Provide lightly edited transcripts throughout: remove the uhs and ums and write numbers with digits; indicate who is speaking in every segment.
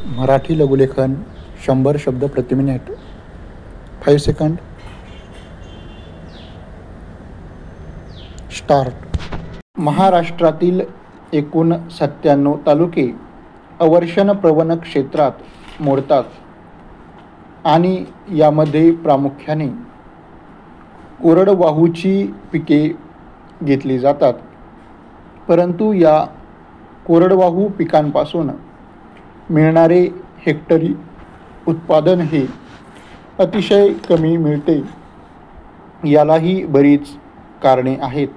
Speaker 1: मराठी लघुलेखन 100 शब्द प्रति minute. 5 second. Start. महाराष्ट्रातील एकूण 97 तालुके अवर्षण प्रवण क्षेत्रात मोडतात आणि यामध्ये प्रामुख्याने कोरडवाहूची पिके घेतली जातात. परंतु या कोरडवाहू पिकांपासून मिळणारे हेक्टरी उत्पादन हे अतिशय कमी मिळते. यालाही बरीच कारणे आहेत.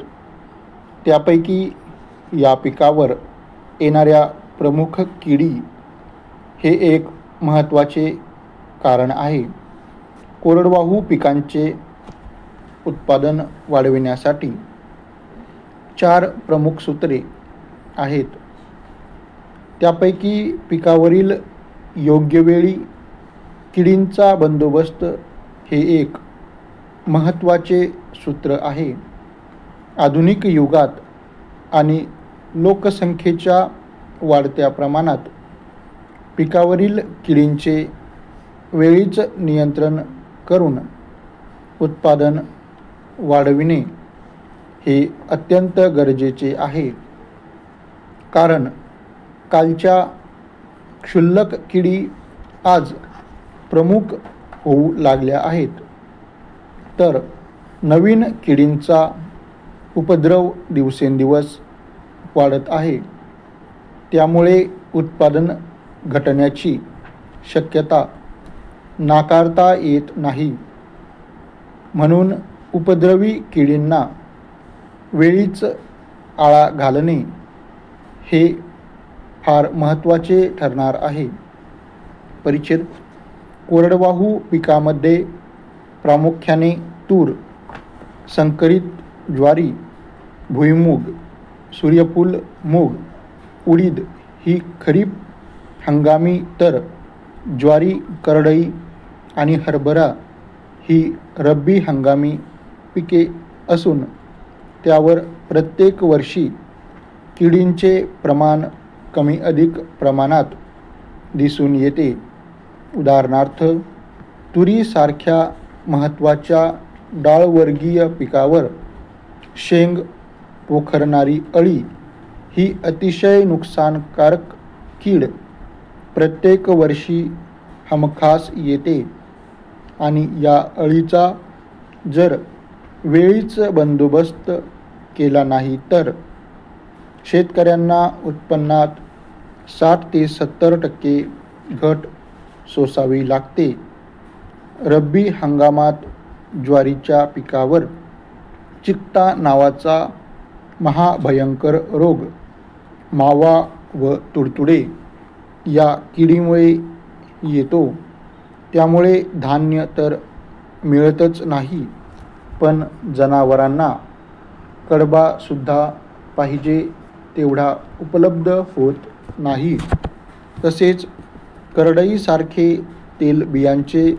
Speaker 1: त्यापैकी या पिकावर येणाऱ्या प्रमुख किडी हे एक महत्त्वाचे कारण आहे. कोरडवाहू पिकांचे उत्पादन वाढविण्यासाठी 4 प्रमुख सूत्रे आहेत. त्यापैकी पिकावरील योग्य वेळी किडींचा बंदोबस्त हे एक महत्त्वाचे सूत्र आहे. आधुनिक युगात आणि लोकसंख्येच्या वाढत्या प्रमाणात पिकावरील किडींचे वेळीच नियंत्रण करून उत्पादन वाढविणे हे अत्यंत गरजेचे आहे. कारण कालच्या क्षुल्लक किडी आज प्रमुख होऊ लागल्या आहेत, तर नवीन किडींचा उपद्रव दिवसेंदिवस वाढत आहे. त्यामुळे उत्पादन घटण्याची शक्यता नाकारता येत नाही. म्हणून उपद्रवी किडींना वेळीच आळा घालणे हे फार महत्त्वाचे ठरणार आहे. परिच्छेद. कोरडवाहू पिकामध्ये प्रामुख्याने तूर, संकरित ज्वारी, भुईमूग, सूर्यफूल मूग, उडीद ही खरीप हंगामी, तर ज्वारी, करडई आणि हरभरा ही रब्बी हंगामी पिके असून त्यावर प्रत्येक वर्षी किडींचे प्रमाण कमी अधिक प्रमाणात दिसून येते. उदाहरणार्थ, तुरीसारख्या महत्त्वाच्या डाळवर्गीय पिकावर शेंग पोखरणारी अळी ही अतिशय नुकसानकारक कीड प्रत्येक वर्षी हमखास येते आणि या अळीचा जर वेळीच बंदोबस्त केला नाही तर शेतकऱ्यांना उत्पन्नात 60 ते 70% घट सोसावी लागते. रब्बी हंगामात ज्वारीच्या पिकावर चिकटा नावाचा महाभयंकर रोग, मावा व तुडतुडे या किडीमुळे येतो. त्यामुळे धान्य तर मिळतच नाही, पण जनावरांना कडबासुद्धा पाहिजे तेवढा उपलब्ध होत नाही. तसेच करडईसारखे तेलबियांचे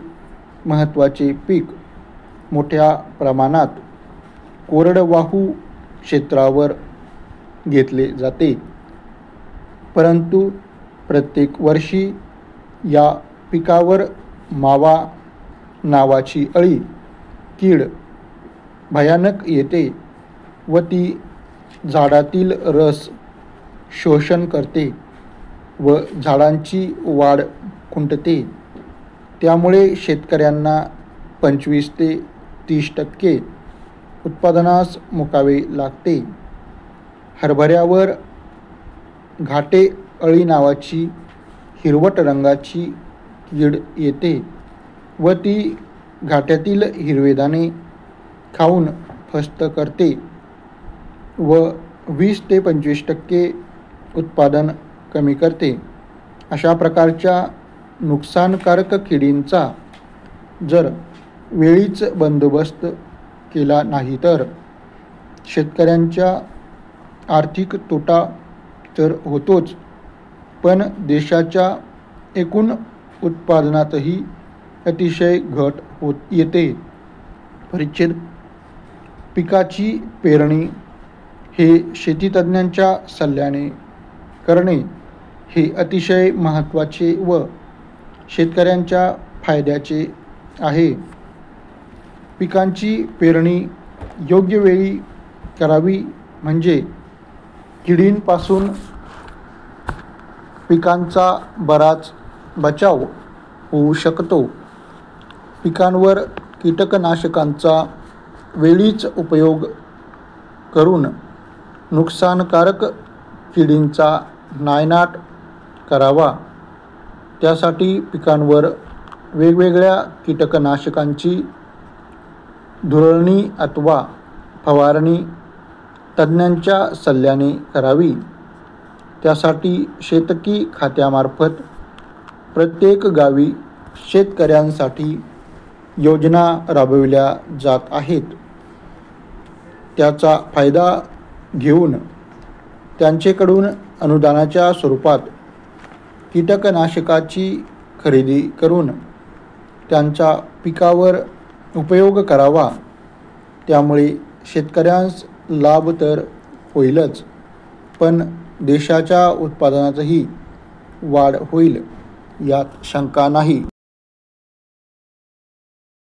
Speaker 1: महत्त्वाचे पीक मोठ्या प्रमाणात कोरडवाहू क्षेत्रावर घेतले जाते. परंतु प्रत्येक वर्षी या पिकावर मावा नावाची अळी कीड भयानक येते व ती झाडातील रस शोषण करते व झाडांची वाढ खुंटते. त्यामुळे शेतकऱ्यांना 25 ते 30% उत्पादनास मुकावे लागते. हरभऱ्यावर घाटे अळी नावाची हिरवट रंगाची कीड येते व ती घाट्यातील हिरवेदाणे खाऊन फस्त करते व 20 ते 25% उत्पादन कमी करते. अशा प्रकारच्या नुकसानकारक किडींचा जर वेळीच बंदोबस्त केला नाही तर शेतकऱ्यांच्या आर्थिक तोटा तर होतोच, पण देशाच्या एकूण उत्पादनातही अतिशय घट होत येते. परिच्छेद. पिकाची पेरणी हे शेतीतज्ञांच्या सल्ल्याने करणे हे अतिशय महत्त्वाचे व शेतकऱ्यांच्या फायद्याचे आहे. पिकांची पेरणी योग्य वेळी करावी म्हणजे किडींपासून पिकांचा बराच बचाव होऊ शकतो. पिकांवर कीटकनाशकांचा वेळीच उपयोग करून नुकसानकारक किडींचा नायनाट करावा. त्यासाठी पिकांवर वेगवेगळ्या कीटकनाशकांची धुरळणी अथवा फवारणी तज्ज्ञांच्या सल्ल्याने करावी. त्यासाठी शेतकी खात्यामार्फत प्रत्येक गावी शेतकऱ्यांसाठी योजना राबविल्या जात आहेत. त्याचा फायदा घेऊन त्यांचेकडून अनुदानाच्या स्वरूपात कीटकनाशकाची खरेदी करून त्यांचा पिकावर उपयोग करावा. त्यामुळे शेतकऱ्यांस लाभ तर होईलच, पण देशाच्या उत्पादनातही वाढ होईल यात शंका नाही.